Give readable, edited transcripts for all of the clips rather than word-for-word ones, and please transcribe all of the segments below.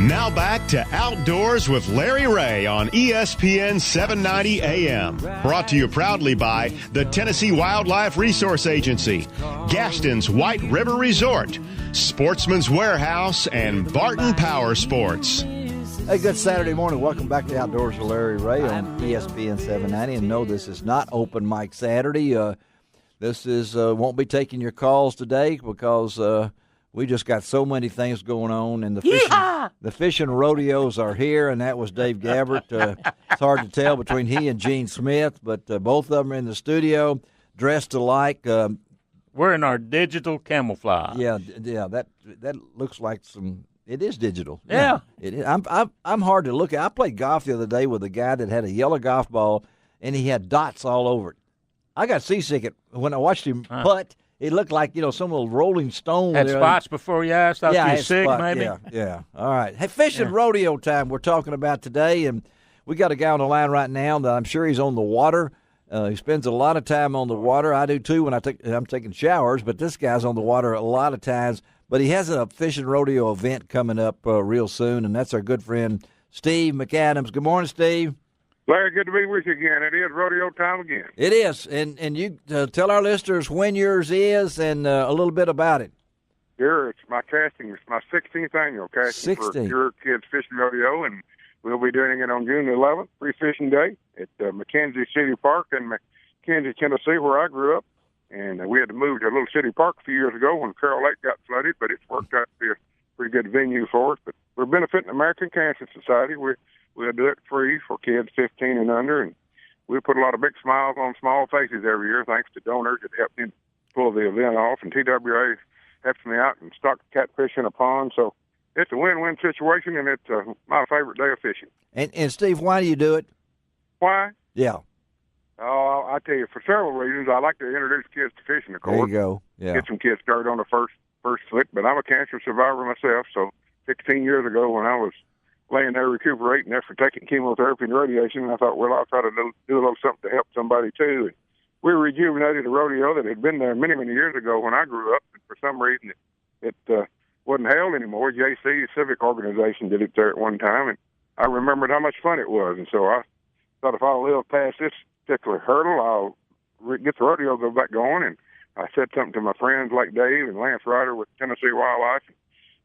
Now back to Outdoors with Larry Ray on ESPN 790 AM. Brought to you proudly by the Tennessee Wildlife Resource Agency, Gaston's White River Resort, Sportsman's Warehouse, and Barton Power Sports. Hey, good Saturday morning. Welcome back to Outdoors with Larry Ray on ESPN 790. And no, this is not Open Mic Saturday. This is won't be taking your calls today because we just got so many things going on. And the fishing rodeos are here, and that was Dave Gabbert. It's hard to tell between he and Gene Smith, but both of them are in the studio, dressed alike. We're in our digital camouflage. Yeah, that looks like some. It is digital. Yeah. It is. I'm hard to look at. I played golf the other day with a guy that had a yellow golf ball, and he had dots all over it. I got seasick when I watched him putt. It looked like, some little rolling stone. Had spots before your eyes? Thought you were sick, maybe? Yeah. All right. Hey, fishing rodeo time we're talking about today, and we got a guy on the line right now that I'm sure he's on the water. He spends a lot of time on the water. I do, too, when I'm taking showers, but this guy's on the water a lot of times. But he has a fishing rodeo event coming up real soon, and that's our good friend Steve McCadams. Good morning, Steve. Larry, good to be with you again. It is rodeo time again. It is, and you tell our listeners when yours is and a little bit about it. Sure, it's my 16th annual casting for Pure Kids Fishing Rodeo, and we'll be doing it on June the 11th, Free Fishing Day, at McKenzie City Park in McKenzie, Tennessee, where I grew up. And we had to move to a little city park a few years ago when Carroll Lake got flooded, but it's worked out to be a pretty good venue for us. But we're benefiting the American Cancer Society. We'll do it free for kids 15 and under, and we put a lot of big smiles on small faces every year thanks to donors that helped me pull the event off. And TWA helps me out and stock catfish in a pond. So it's a win-win situation, and it's my favorite day of fishing. And Steve, why do you do it? Why? Yeah. Oh, I tell you, for several reasons. I like to introduce kids to fishing, of course. There you go. Yeah. Get some kids started on the first foot. But I'm a cancer survivor myself, so 16 years ago when I was laying there recuperating after taking chemotherapy and radiation, I thought, well, I'll try to do a little something to help somebody too. And we rejuvenated a rodeo that had been there many, many years ago when I grew up. And for some reason, it wasn't held anymore. JC Civic Organization did it there at one time, and I remembered how much fun it was. And so I thought if I'll live past this particular hurdle, I'll get the rodeo go back going. And I said something to my friends like Dave and Lance Ryder with Tennessee Wildlife. And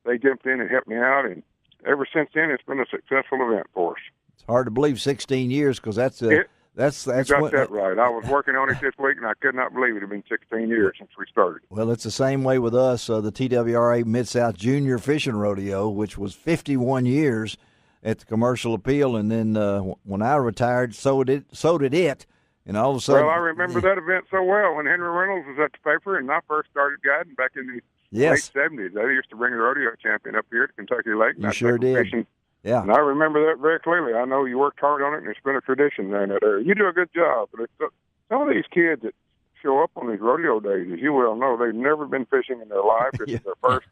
they jumped in and helped me out, and ever since then, it's been a successful event for us. It's hard to believe 16 years because that's you got that right. I was working on it this week, and I could not believe it had been 16 years since we started. Well, it's the same way with us. The TWRA Mid-South Junior Fishing Rodeo, which was 51 years at the Commercial Appeal, and then when I retired, so did it, and all of a sudden. Well, I remember that event so well when Henry Reynolds was at the paper, and I first started guiding back in the late 70s. They used to bring the rodeo champion up here to Kentucky Lake. You sure did. Fishing. Yeah. And I remember that very clearly. I know you worked hard on it, and it's been a tradition there in that area. You do a good job, but some of these kids that show up on these rodeo days, as you well know, they've never been fishing in their life. It's their first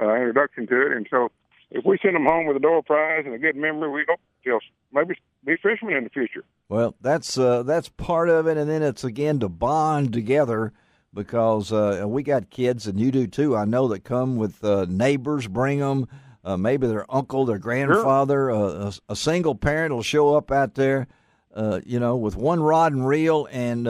introduction to it, and so if we send them home with a door prize and a good memory, we hope they'll maybe be fishermen in the future. Well, that's part of it, and then it's, again, to bond together because we got kids, and you do too, I know, that come with neighbors, bring them, maybe their uncle, their grandfather, sure. A single parent will show up out there, with one rod and reel and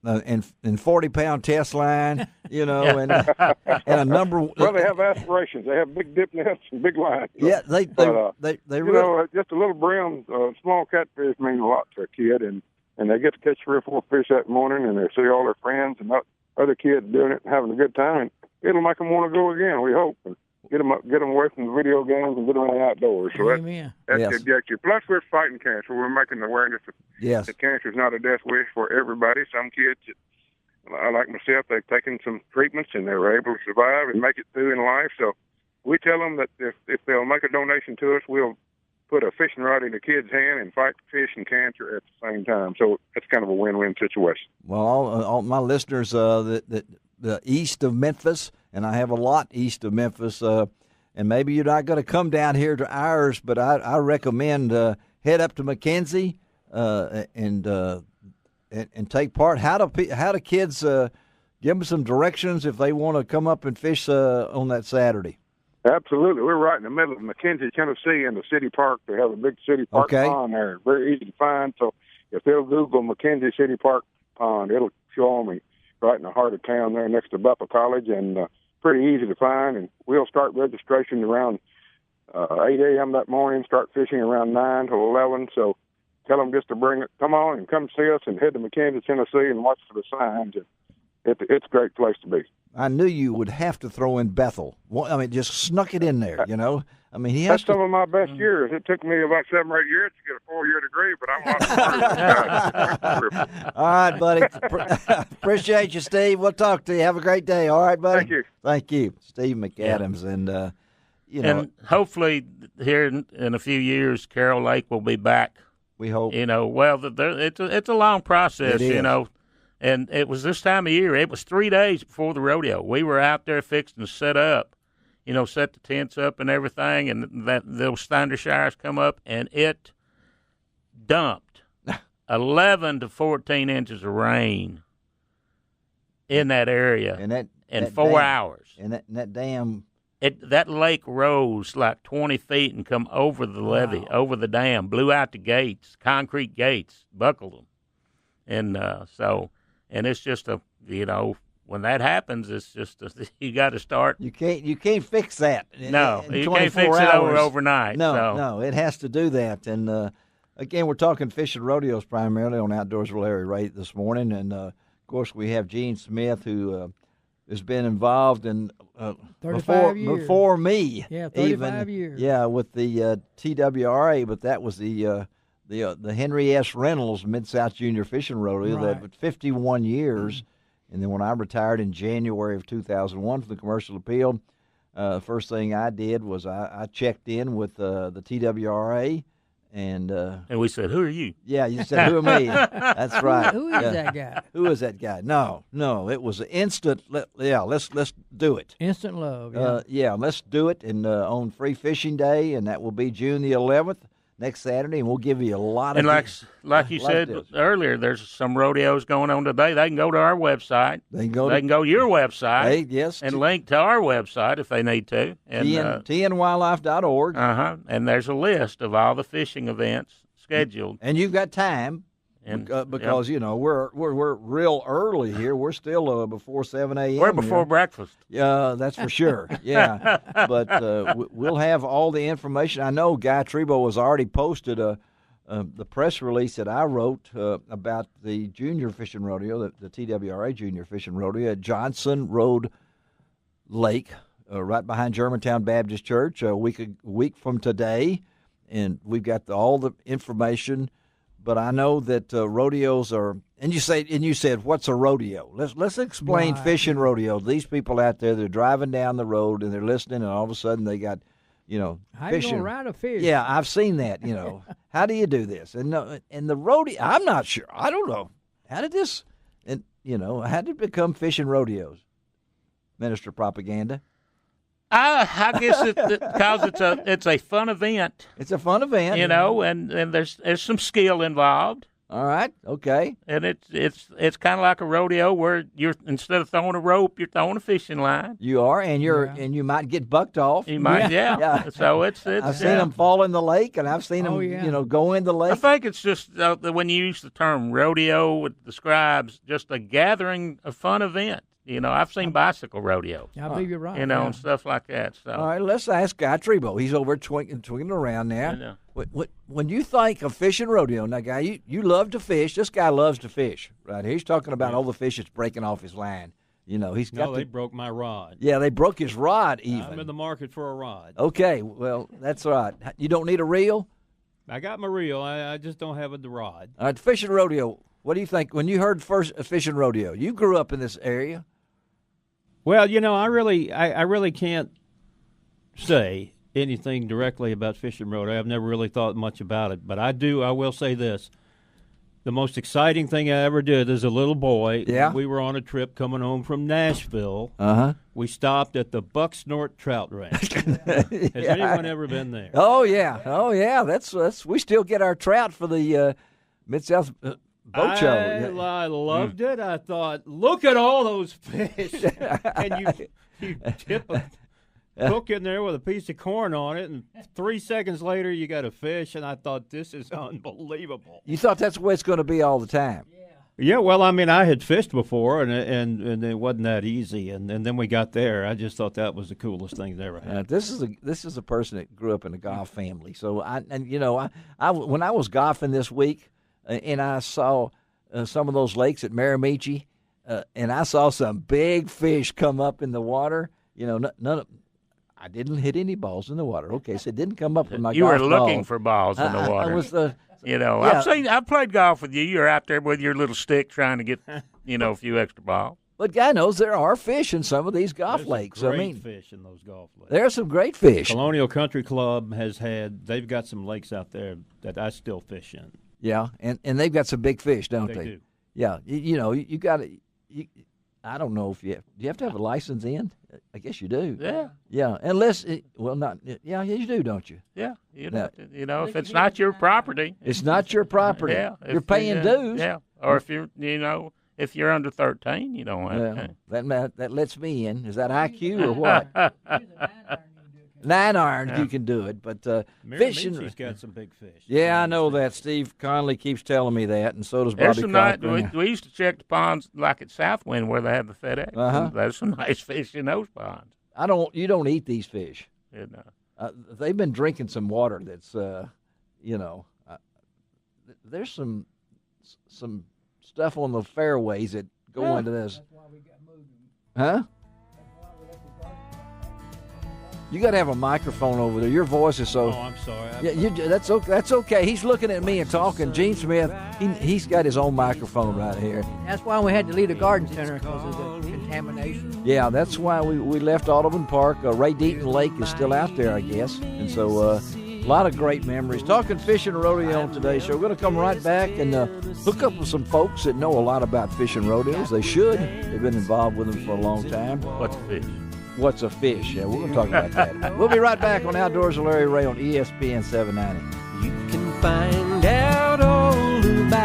40-pound test line, and a number. Well, they have aspirations. They have big dip nets and big lines. Yeah, they really. Just a little brim, small catfish mean a lot to a kid, and they get to catch 3 or 4 fish that morning, and they see all their friends and other kids doing it and having a good time, and it'll make them want to go again. We hope. And get them away from the video games and get them in the outdoors. So that's the objective. Plus, we're fighting cancer. We're making awareness that cancer is not a death wish for everybody. Some kids, like myself, they've taken some treatments and they were able to survive and make it through in life. So we tell them that if they'll make a donation to us, we'll put a fishing rod in the kid's hand and fight fish and cancer at the same time. So it's kind of a win-win situation. Well, all my listeners the east of Memphis, and I have a lot east of Memphis, and maybe you're not going to come down here to ours, but I recommend head up to McKenzie and take part. How do kids give them some directions if they want to come up and fish on that Saturday? Absolutely. We're right in the middle of McKenzie, Tennessee, in the city park. They have a big city park pond there. Very easy to find. So if they'll Google McKenzie City Park Pond, it'll show them right in the heart of town there next to Buppa College, and pretty easy to find. And we'll start registration around 8 a.m. that morning, start fishing around 9 to 11. So tell them just to come on and come see us and head to McKenzie, Tennessee, and watch for the signs. It's a great place to be. I knew you would have to throw in Bethel. I mean, just snuck it in there, you know. I mean, that's some of my best years. It took me about 7 or 8 years to get a 4-year degree, but I'm a lot smarter. All right, buddy. Appreciate you, Steve. We'll talk to you. Have a great day. All right, buddy. Thank you. Thank you, Steve McCadams, and you know, and hopefully here in a few years, Carroll Lake will be back. We hope. You know, well, it's a long process. You know. And it was this time of year. It was 3 days before the rodeo. We were out there fixing to set up, you know, set the tents up and everything, and those thunder showers come up, and it dumped 11 to 14 inches of rain in that area in 4 hours. And that dam. That lake rose like 20 feet and come over the levee, over the dam, blew out the gates, concrete gates, buckled them. And And it's just when that happens, it's just you got to start. You can't fix that. No, you can't fix it overnight. No, it has to do that. And again, we're talking fishing rodeos primarily on Outdoors with Larry Ray this morning, and of course we have Gene Smith who has been involved in 35 years before me. Yeah, 35 years. Yeah, with the TWRA, but that was the Henry S. Reynolds Mid-South Junior Fishing Rodeo, right. that 51 years. And then when I retired in January of 2001 from the Commercial Appeal, the first thing I did was I checked in with the TWRA. And we said, "Who are you?" Yeah, you said, "Who are me?" That's right. Who is that guy? Who is that guy? No, it was an instant. Let's do it. Instant love. Yeah, let's do it. And on Free Fishing Day, and that will be June the 11th. Next Saturday, and we'll give you a lot of. And like you said earlier, there's some rodeos going on today. They can go to our website. They can go to your website. And link to our website if they need to. And tnwildlife.org. And there's a list of all the fishing events scheduled. And you've got time. Because you know we're real early here. We're still before 7 a.m. We're before breakfast. Yeah, that's for sure. Yeah, but we'll have all the information. I know Guy Trebo has already posted the press release that I wrote about the Junior Fishing Rodeo, the TWRA Junior Fishing Rodeo at Johnson Road Lake, right behind Germantown Baptist Church, a week from today, and we've got all the information. But I know that rodeos are, and you said, what's a rodeo? Let's explain fishing rodeo. These people out there, they're driving down the road and they're listening, and all of a sudden they got, how fishing. You gonna ride a fish? Yeah, I've seen that. How do you do this? And the rodeo, I'm not sure. I don't know. How did this, how did it become fishing rodeos? Minister Propaganda. I guess because it's a fun event. It's a fun event, and there's some skill involved. All right, okay. And it's kind of like a rodeo where you're, instead of throwing a rope, you're throwing a fishing line. You are, and you might get bucked off. You might, yeah. So it's I've seen them fall in the lake, and I've seen them go in the lake. I think it's just when you use the term rodeo, it describes just a gathering, a fun event. I've seen bicycle rodeos. I believe you're right. And stuff like that. So. All right, let's ask Guy Trebo. He's over twinging around now. When you think of fishing rodeo, now, Guy, you love to fish. This guy loves to fish, right? He's talking about all the fish that's breaking off his line. He's got. They broke my rod. Yeah, they broke his rod even. I'm in the market for a rod. Okay, well, that's right. You don't need a reel? I got my reel. I just don't have the rod. All right, fishing rodeo. What do you think when you heard first fishing rodeo? You grew up in this area. Well, I really can't say anything directly about fishing rodeo. I've never really thought much about it, but I will say this. The most exciting thing I ever did as a little boy, we were on a trip coming home from Nashville. We stopped at the Bucksnort Trout Ranch. Has anyone ever been there? Oh, yeah. That's we still get our trout for the Mid-South boat show. I loved it. I thought, look at all those fish. And you tip them. hook in there with a piece of corn on it, and 3 seconds later you got a fish, and I thought, this is unbelievable. You thought that's the way it's going to be all the time? Yeah, well, I mean, I had fished before, and it wasn't that easy, and then we got there. I just thought that was the coolest thing that ever happened. This is a person that grew up in a golf family. So I when I was golfing this week, and I saw some of those lakes at Miramichi, and I saw some big fish come up in the water. I didn't hit any balls in the water. Okay, so it didn't come up in my You golf were looking ball. for balls in the water. I was I've played golf with you. You're out there with your little stick trying to get, a few extra balls. But guy knows there are fish in some of these golf lakes. Great fish in those golf lakes. There are some great fish. Colonial Country Club they've got some lakes out there that I still fish in. Yeah, and they've got some big fish, don't they? They do. Yeah, you got to. I don't know if do you have to have a license in? I guess you do. Yeah. Yeah, unless you do, don't you? Yeah, if it's not your property, it's not your property. Yeah, you're paying dues. Yeah, or if if you're under 13, you don't have to. That lets me in. Is that IQ or what? 9 irons, you can do it, but fishing. He's got some big fish. Yeah, I know that. Steve Conley keeps telling me that, and so does Bobby Cochran. We used to check the ponds like at Southwind where they have the FedEx. Uh-huh. There's some nice fish in those ponds. You don't eat these fish. Yeah, no. They've been drinking some water that's, there's some stuff on the fairways that go into this. That's why we got moving. Huh? You got to have a microphone over there. Your voice is so. Oh, I'm sorry. That's okay. That's okay. He's looking at me and talking. Gene Smith, he's got his own microphone right here. That's why we had to leave the garden center because of the contamination. Yeah, that's why we left Audubon Park. Ray Deaton Lake is still out there, I guess. And so a lot of great memories. Talking fishing and rodeo on today's show. We're going to come right back and hook up with some folks that know a lot about fishing rodeos. They should. They've been involved with them for a long time. What's a fish? What's a fish? Yeah, we're going to talk about that. We'll be right back on Outdoors with Larry Ray on ESPN 790. You can find out all about